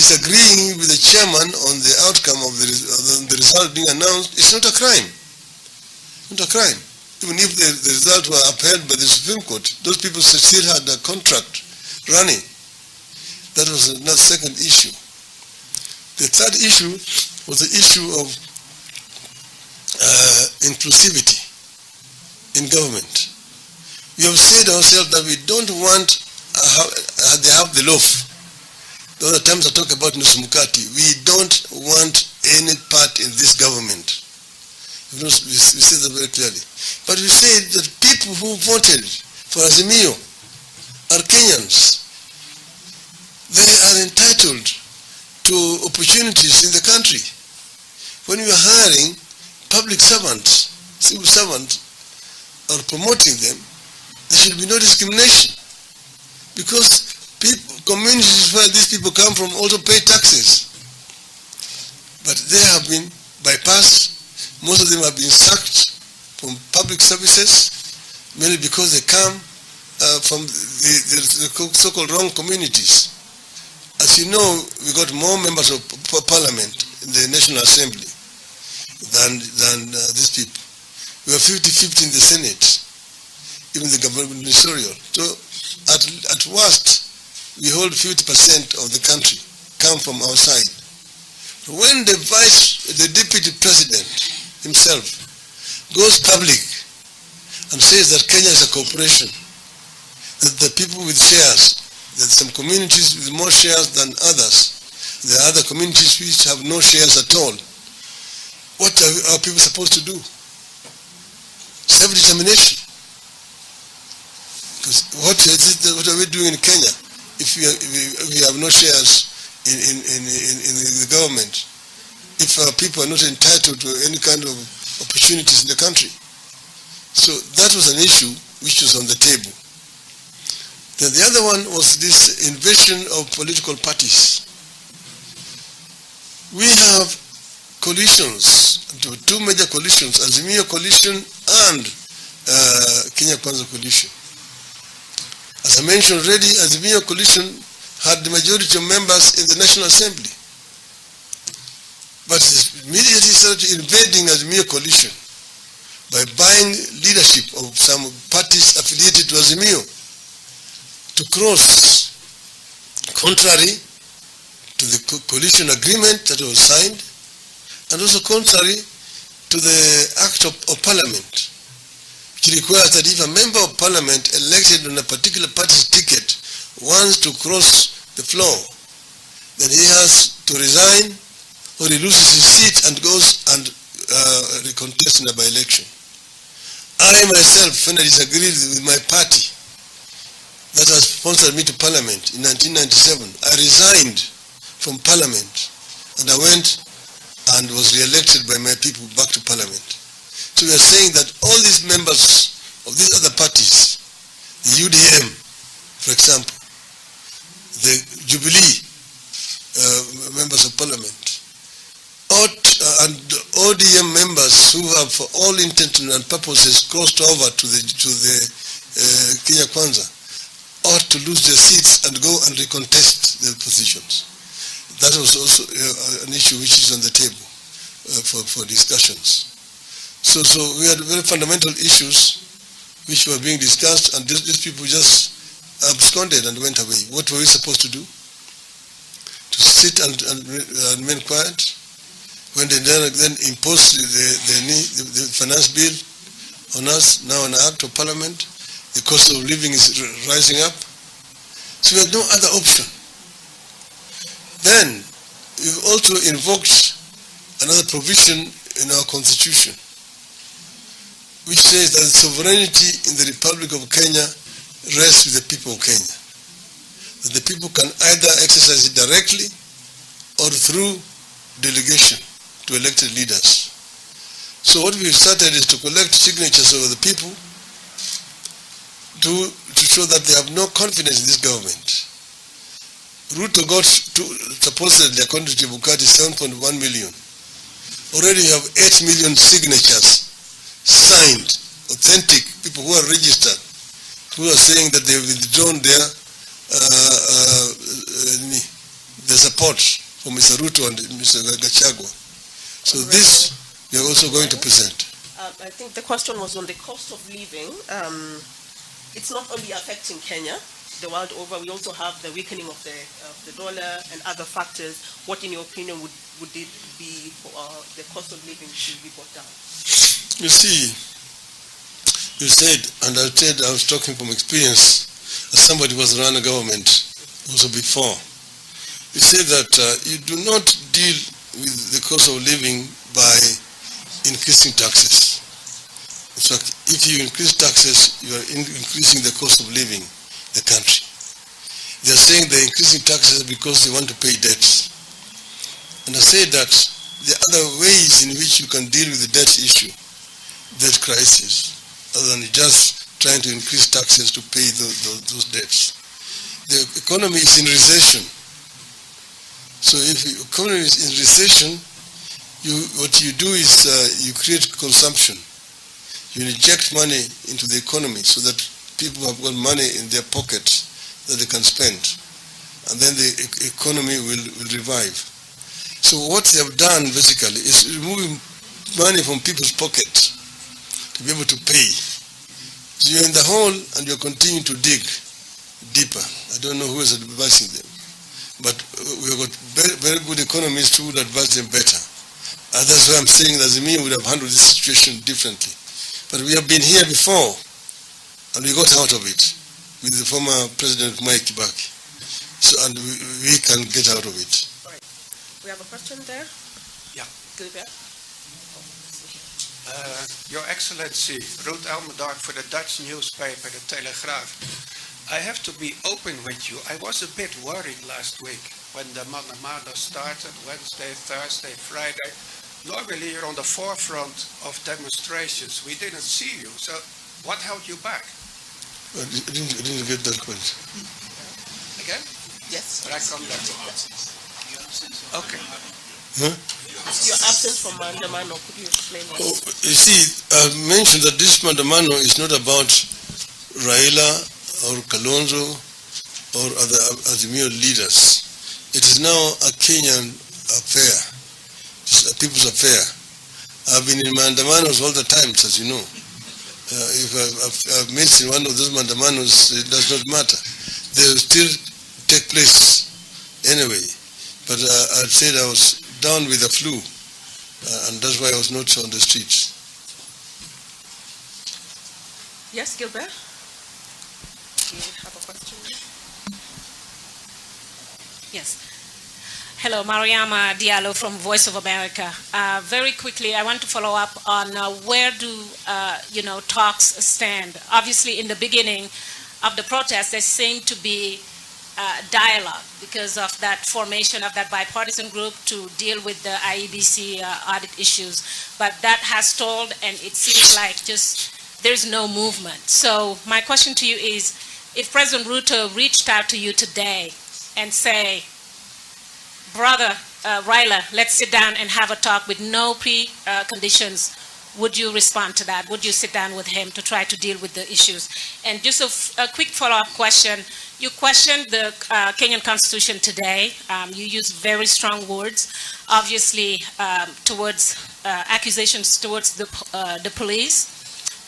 disagreeing with the chairman on the outcome of the result being announced is not a crime. Not a crime. Even if the result were upheld by the Supreme Court, those people still had a contract running. That was another second issue. The third issue was the issue of inclusivity in government. We have said ourselves that we don't want they have the loaf. The other times I talk about Nusumukati. We don't want any part in this government. We say that very clearly. But we say that people who voted for Azimio are Kenyans. They are entitled to opportunities in the country. When you are hiring public servants, civil servants, or promoting them, there should be no discrimination. Because communities where these people come from also pay taxes. But they have been bypassed. Most of them have been sacked from public services, mainly because they come from the so-called wrong communities. As you know, we got more members of parliament in the National Assembly than these people. We are 50-50 in the Senate, even the government ministerial. So at worst, we hold 50% of the country come from our side. When the deputy president himself goes public and says that Kenya is a corporation, that the people with shares, that some communities with more shares than others, there are other communities which have no shares at all, what are people supposed to do? Self-determination. Because what are we doing in Kenya if we have no shares in the government, if our people are not entitled to any kind of opportunities in the country? So that was an issue which was on the table. Then the other one was this invasion of political parties. We have coalitions, two major coalitions, Azimio coalition and Kenya Kwanza coalition. As I mentioned already, Azimio coalition had the majority of members in the National Assembly. But it immediately started invading Azimio coalition by buying leadership of some parties affiliated to Azimio to cross contrary to the coalition agreement that was signed, and also contrary to the Act of Parliament, which requires that if a member of Parliament elected on a particular party's ticket wants to cross the floor, then he has to resign or he loses his seat and goes and recontest in a by-election. I myself, when I disagreed with my party that has sponsored me to Parliament in 1997, I resigned from Parliament and I went and was re-elected by my people back to Parliament. So we are saying that all these members of these other parties, the UDM, for example, the Jubilee members of Parliament, and ODM members who have for all intents and purposes crossed over to the Kenya Kwanza, ought to lose their seats and go and recontest their positions. That was also an issue which is on the table for discussions. So we had very fundamental issues which were being discussed, and these people just absconded and went away. What were we supposed to do? To sit and remain quiet when they then imposed the finance bill on us, now an act of Parliament? The cost of living is rising up. So we have no other option. Then we've also invoked another provision in our constitution, which says that the sovereignty in the Republic of Kenya rests with the people of Kenya. That the people can either exercise it directly or through delegation to elected leaders. So what we've started is to collect signatures of the people to show that they have no confidence in this government. RUTO got supposedly, according to Bukati, 7.1 million. Already you have 8 million signatures signed, authentic people who are registered, who are saying that they have withdrawn their the support for Mr. RUTO and Mr. Gachagua. So this we are also going to present. I think the question was on the cost of living. It's not only affecting Kenya, the world over. We also have the weakening of the dollar and other factors. What, in your opinion, would it be for the cost of living to be brought down? You see, you said, and I said I was talking from experience, as somebody who was run a government also before. You said that you do not deal with the cost of living by increasing taxes. In fact, if you increase taxes, you are increasing the cost of living in the country. They are saying they're increasing taxes because they want to pay debts. And I say that there are other ways in which you can deal with the debt issue, debt crisis, other than just trying to increase taxes to pay those debts. The economy is in recession. So if the economy is in recession, what you do is you create consumption. You inject money into the economy so that people have got money in their pockets that they can spend. And then the economy will revive. So what they have done basically is removing money from people's pockets to be able to pay. So you're in the hole and you're continuing to dig deeper. I don't know who is advising them. But we've got very, very good economists who would advise them better. And that's why I'm saying that SAMIA would have handled this situation differently. But we have been here before, and we got out of it with the former President Mike Kibaki. So, and we can get out of it. All right. We have a question there. Yeah. Go there. Your Excellency, Ruud Elmendorf for the Dutch newspaper, The Telegraaf. I have to be open with you. I was a bit worried last week when the Mandamano started, Wednesday, Thursday, Friday. Normally you're on the forefront of demonstrations. We didn't see you. So what held you back? I didn't get that question. Again? Yes. But I come back. Okay. Huh? Your absence from Mandamano, could you explain that? Oh, you see, I mentioned that this Mandamano is not about RAILA or Kalonzo or other SAMIA leaders. It is now a Kenyan affair. It's a people's affair. I've been in Mandamanos all the time, as you know. If I've missed one of those Mandamanos, it does not matter. They will still take place anyway. But I said I was down with the flu, and that's why I was not on the streets. Yes, Gilbert? Do you have a question? Yes. Hello, Mariama Diallo from Voice of America. Very quickly, I want to follow up on where do talks stand. Obviously, in the beginning of the protest, there seemed to be dialogue because of that formation of that bipartisan group to deal with the IEBC audit issues. But that has stalled, and it seems like just there's no movement. So my question to you is, if President RUTO reached out to you today and say, Brother RAILA, let's sit down and have a talk with no preconditions, would you respond to that? Would you sit down with him to try to deal with the issues? And just a quick follow-up question. You questioned the Kenyan Constitution today. You used very strong words, obviously, towards accusations towards the police.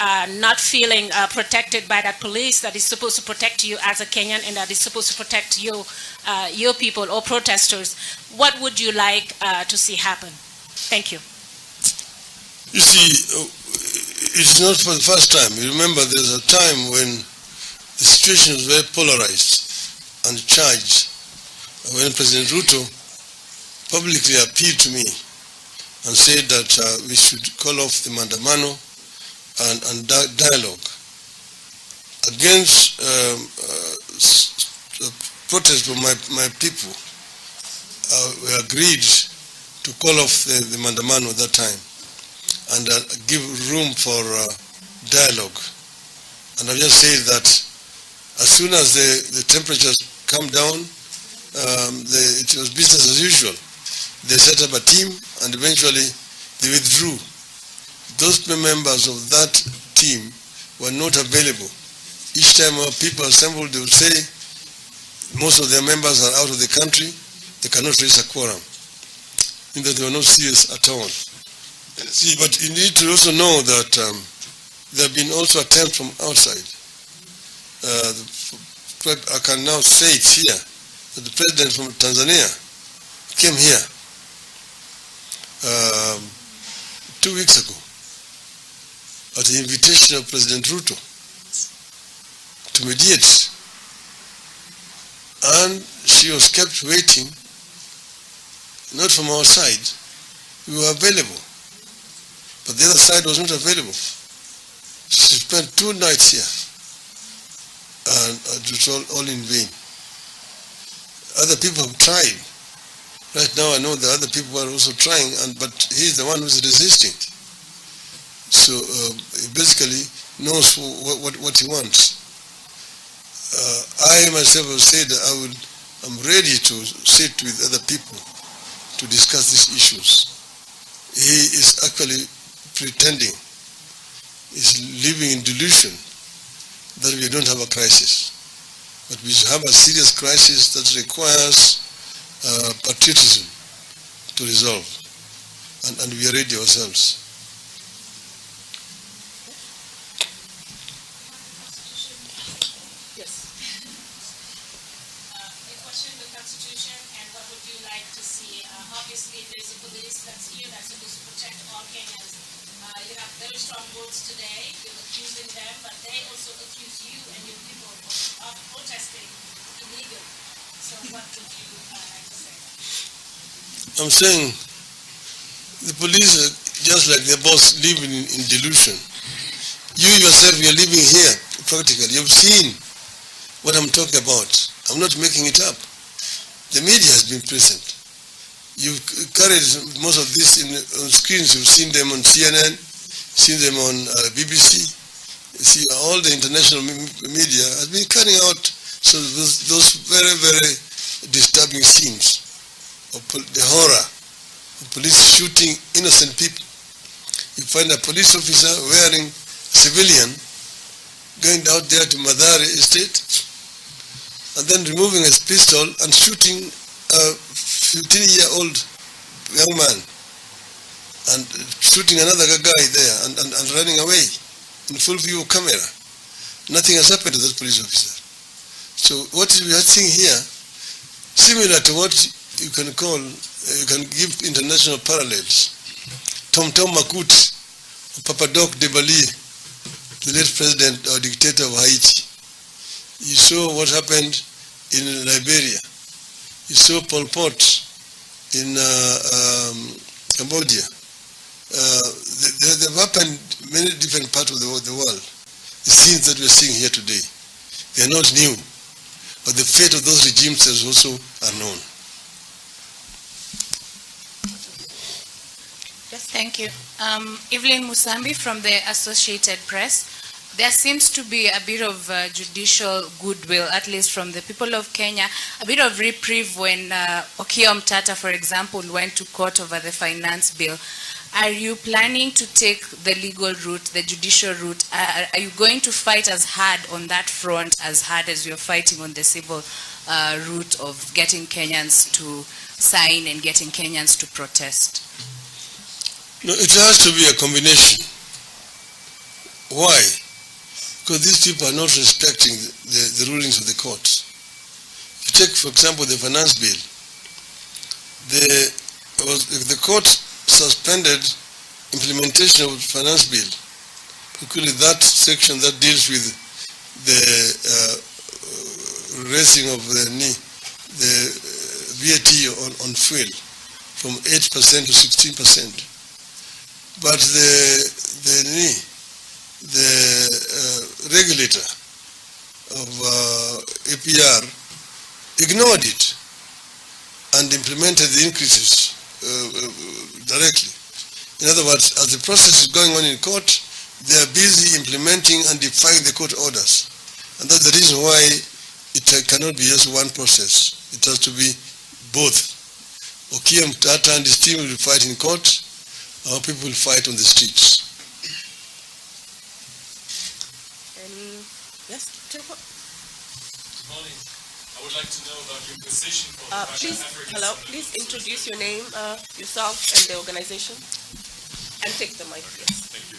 Not feeling protected by that police that is supposed to protect you as a Kenyan and that is supposed to protect you, your people or protesters. What would you like to see happen? Thank you. You see, it's not for the first time. You remember there's a time when the situation was very polarized and charged, when President RUTO publicly appealed to me and said that we should call off the Mandamano and dialogue against protest from my people. We agreed to call off the Mandamano at that time and give room for dialogue. And I just say that as soon as the temperatures come down, it was business as usual. They set up a team and eventually they withdrew. Those members of that team were not available. Each time our people assembled, they would say most of their members are out of the country. they cannot raise a quorum, in that they were not serious at all. See, but you need to also know that there have been also attempts from outside. I can now say it here, that the president from Tanzania came here 2 weeks ago at the invitation of President RUTO to mediate. And she was kept waiting, not from our side. We were available, but the other side was not available. She spent 2 nights here, and it was all in vain. Other people have tried. Right now I know that other people are also trying, but he's the one who's resisting. So he basically knows what he wants. I myself have said that I'm ready to sit with other people to discuss these issues. He is actually pretending, is living in delusion that we don't have a crisis. But we have a serious crisis that requires patriotism to resolve, and we are ready ourselves. Obviously, there's a police that's here that's supposed to protect all Kenyans. You have very strong words today. You're accusing them, but they also accuse you and your people of protesting illegally. So what would you like to say? I'm saying the police are just like their boss living in delusion. You yourself, you're living here practically. You've seen what I'm talking about. I'm not making it up. The media has been present. You've carried most of this on screens. You've seen them on CNN, seen them on BBC. You see, all the international media has been carrying out those very, very disturbing scenes of the horror of police shooting innocent people. You find a police officer wearing a civilian going out there to Madari Estate and then removing his pistol and shooting a 15-year-old young man and shooting another guy there and running away in full view of camera. Nothing has happened to that police officer. So what we are seeing here, similar to what you can call, you can give international parallels. Tom Makuti, Papa Doc de Bali, the late president or dictator of Haiti. You saw what happened in Liberia. You saw Pol Pot in Cambodia. They've happened in many different parts of the world. The scenes that we're seeing here today, they're not new, but the fate of those regimes is also unknown. Yes, thank you. Evelyn Musambi from the Associated Press. There seems to be a bit of judicial goodwill, at least from the people of Kenya, a bit of reprieve when Okiya Omtata, for example, went to court over the finance bill. Are you planning to take the legal route, the judicial route? Are you going to fight as hard on that front, as hard as you're fighting on the civil route of getting Kenyans to sign and getting Kenyans to protest? No, it has to be a combination. Why? Because these people are not respecting the rulings of the courts. If you take, for example, the finance bill, the court suspended implementation of the finance bill, particularly that section that deals with the raising of the VAT on fuel from 8% to 16%. But the regulator of APR ignored it and implemented the increases directly. In other words, as the process is going on in court, they are busy implementing and defying the court orders. And that's the reason why it cannot be just one process. It has to be both. Okiya Omtata and his team will fight in court, our people will fight on the streets. Yes, Good morning. I would like to know about your position for the Please, Russia-Africa hello, summit. please introduce your name, yourself, and the organization, and take the mic, yes. Thank you.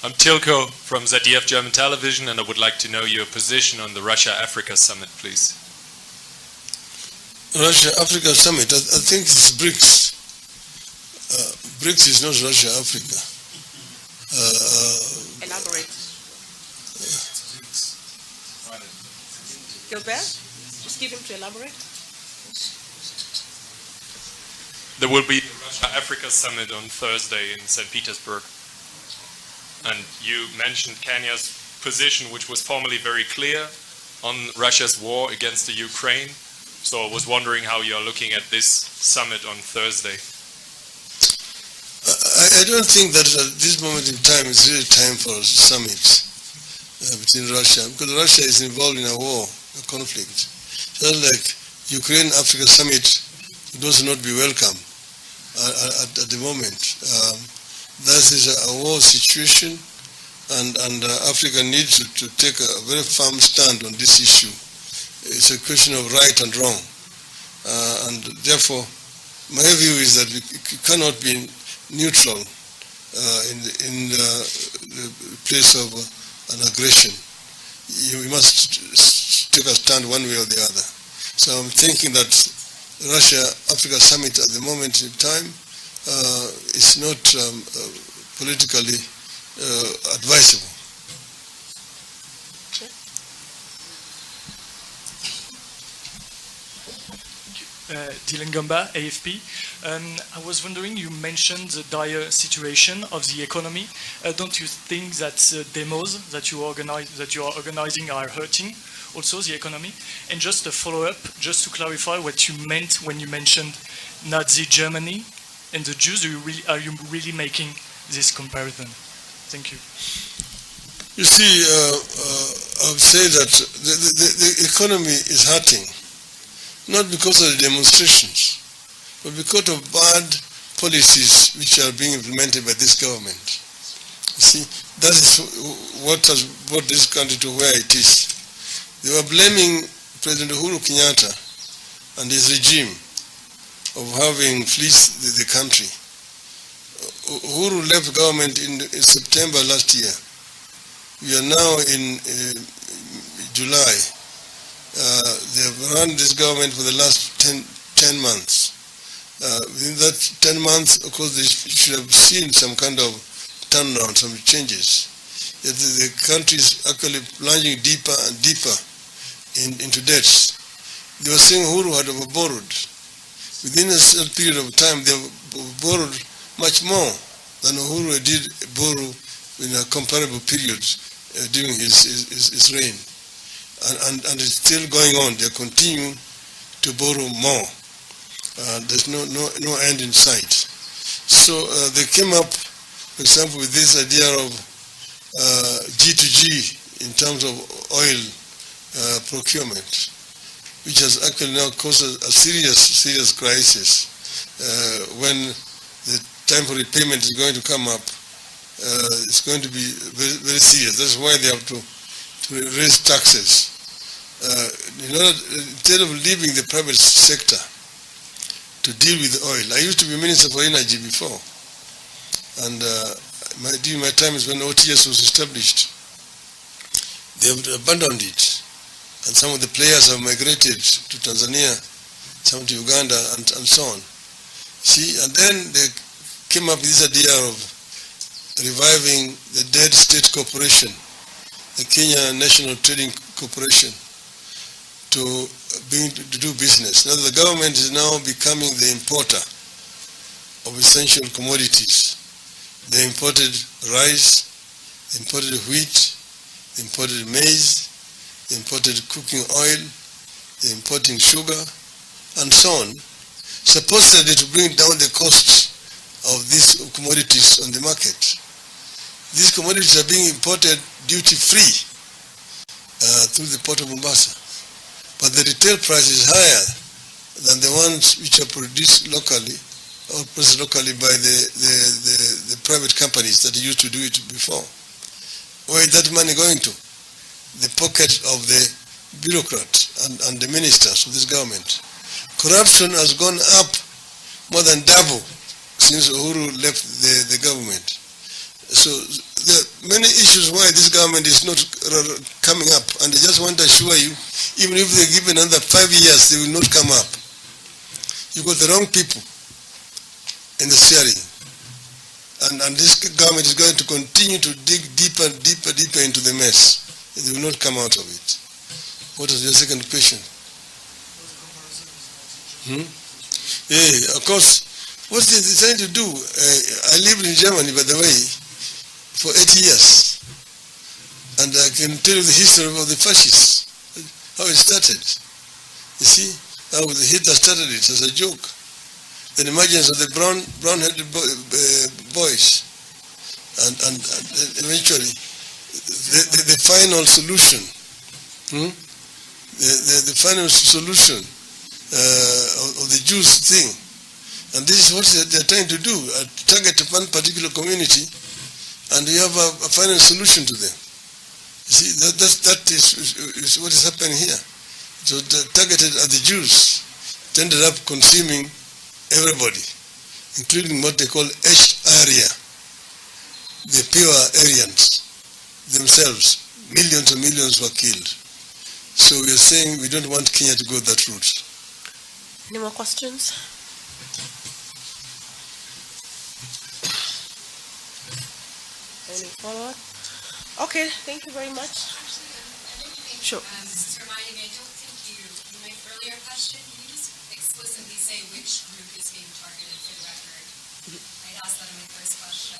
I'm Tilko from ZDF German Television, and I would like to know your position on the Russia-Africa summit, please. Russia-Africa summit, I think it's BRICS. BRICS is not Russia-Africa. Elaborate. Gilbert, just give him to elaborate. There will be the Russia-Africa summit on Thursday in St. Petersburg. And you mentioned Kenya's position, which was formally very clear on Russia's war against the Ukraine. So I was wondering how you are looking at this summit on Thursday. I don't think that at this moment in time it's really time for a summit between Russia, because Russia is involved in a war, a conflict. Just like Ukraine-Africa summit would also not be welcome at the moment. That is a war situation, and Africa needs to take a very firm stand on this issue. It's a question of right and wrong, and therefore my view is that we cannot be neutral in the place of an aggression. We must take a stand one way or the other. So I'm thinking that Russia-Africa summit at the moment in time is not politically advisable. Dylan Gamba, AFP. I was wondering, you mentioned the dire situation of the economy. Don't you think that demos that you are organizing are hurting also the economy? And just a follow-up, just to clarify what you meant when you mentioned Nazi Germany and the Jews, are you really making this comparison? Thank you. You see, I would say that the economy is hurting, not because of the demonstrations, but because of bad policies which are being implemented by this government. You see, that is what has brought this country to where it is. They were blaming President Uhuru Kenyatta and his regime of having fleeced the country. Uhuru left government in September last year. We are now in July. They have run this government for the last 10 months. Within that 10 months, of course, they should have seen some kind of turnaround, some changes. Yet the country is actually plunging deeper and deeper into debts. They were saying Uhuru had overborrowed. Within a certain period of time, they borrowed much more than Uhuru did borrow in a comparable period during his reign. And it's still going on. They're continuing to borrow more. There's no end in sight. So they came up, for example, with this idea of G2G in terms of oil procurement, which has actually now caused a serious crisis. When the time for repayment is going to come up, it's going to be very, very serious. That's why they have to raise taxes. Instead of leaving the private sector to deal with oil. I used to be Minister for Energy before, and during my time is when OTS was established. They have abandoned it, and some of the players have migrated to Tanzania, some to Uganda, and so on. See, and then they came up with this idea of reviving the dead state corporation, the Kenya National Trading Corporation, to do business. Now the government is now becoming the importer of essential commodities. They imported rice, they imported wheat, they imported maize, they imported cooking oil, they're importing sugar, and so on, supposedly to bring down the costs of these commodities on the market. These commodities are being imported duty-free through the port of Mombasa. But the retail price is higher than the ones which are produced locally or processed locally by the private companies that used to do it before. Where is that money going to? The pocket of the bureaucrats and the ministers of this government. Corruption has gone up more than double since Uhuru left the government. So there are many issues why this government is not coming up, and I just want to assure you, even if they give another 5 years, they will not come up. You got the wrong people in the steering. And this government is going to continue to dig deeper and deeper into the mess. They will not come out of it. What was your second question? Yeah, of course. What they're trying to do, I lived in Germany, by the way, for 8 years. And I can tell you the history of the fascists, how it started. You see, how the Hitler started it as a joke. The emergence of the brown-headed boys, and eventually the final solution, the final solution of the Jews thing, and this is what they're trying to do: target one particular community, and you have a final solution to them. You see, that is what is happening here. So targeted at the Jews, it ended up consuming everybody, including what they call area, the pure Aryans themselves. Millions and millions were killed. So we are saying we don't want Kenya to go that route. Any more questions? Any follow-up? Okay, thank you very much. Sure. Just reminding me, I don't think you my earlier question, can you just explicitly say which group is being targeted for the record? I asked that in my first question.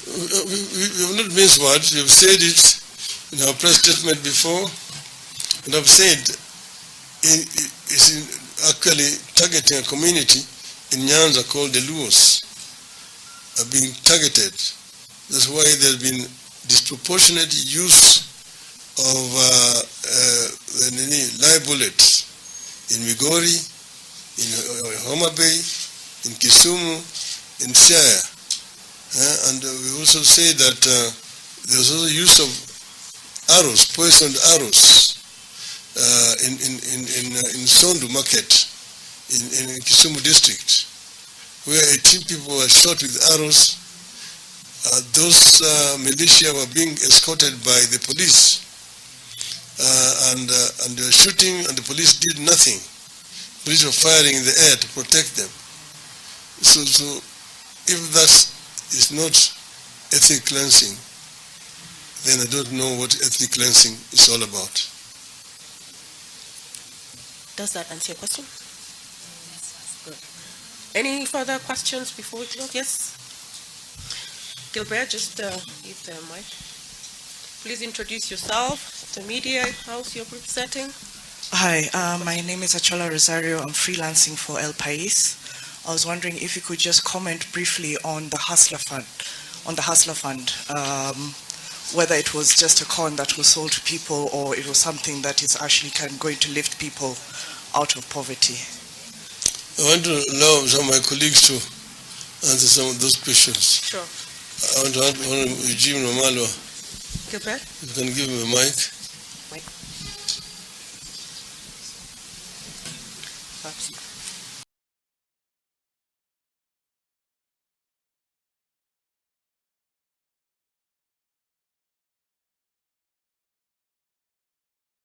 We have not missed words. We have said it in our press statement before, and I've said it's actually targeting a community in Nyanza called the Luos are being targeted. That's why there's been disproportionate use of live bullets in Migori, in Homa Bay, in Kisumu, in Siaya. And we also say that there's also use of arrows, poisoned arrows, in Sondu market, in Kisumu district, where 18 people were shot with arrows. Those militia were being escorted by the police. And they were shooting, and the police did nothing. Police were firing in the air to protect them. So if that is not ethnic cleansing, then I don't know what ethnic cleansing is all about. Does that answer your question? Good. Any further questions before we close? Yes? Gilbert, just give the mic. Please introduce yourself, the media house you're representing. Hi, my name is Achola Rosario. I'm freelancing for El País. I was wondering if you could just comment briefly on the Hustler Fund, whether it was just a coin that was sold to people or it was something that is actually going to lift people out of poverty. I want to allow some of my colleagues to answer some of those questions. Sure. I want to ask Eugene Romalwa. Gilbert? You can give him a mic. Mic. Perhaps.